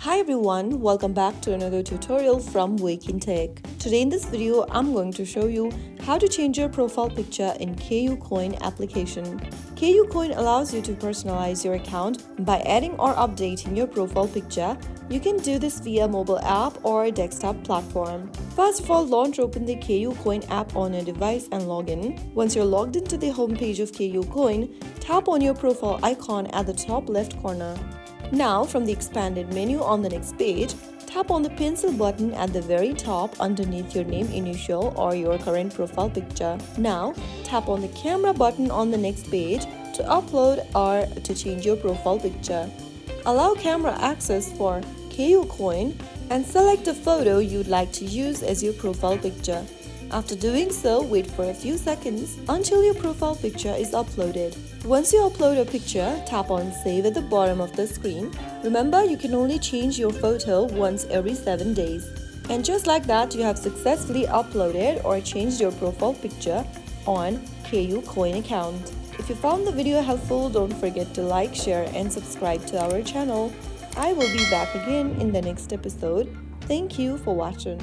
Hi everyone, welcome back to another tutorial from Wake&Tech. Today in this video, I'm going to show you how to change your profile picture in KuCoin application. KuCoin allows you to personalize your account by adding or updating your profile picture. You can do this via mobile app or desktop platform. First of all, launch open the KuCoin app on your device and log in. Once you're logged into the homepage of KuCoin, tap on your profile icon at the top left corner. Now, from the expanded menu on the next page, tap on the pencil button at the very top underneath your name initial or your current profile picture. Now, tap on the camera button on the next page to upload or to change your profile picture. Allow camera access for KuCoin and select a photo you'd like to use as your profile picture. After doing so, wait for a few seconds until your profile picture is uploaded. Once you upload a picture, tap on Save at the bottom of the screen. Remember, you can only change your photo once every 7 days. And just like that, you have successfully uploaded or changed your profile picture on KuCoin account. If you found the video helpful, don't forget to like, share and subscribe to our channel. I will be back again in the next episode. Thank you for watching.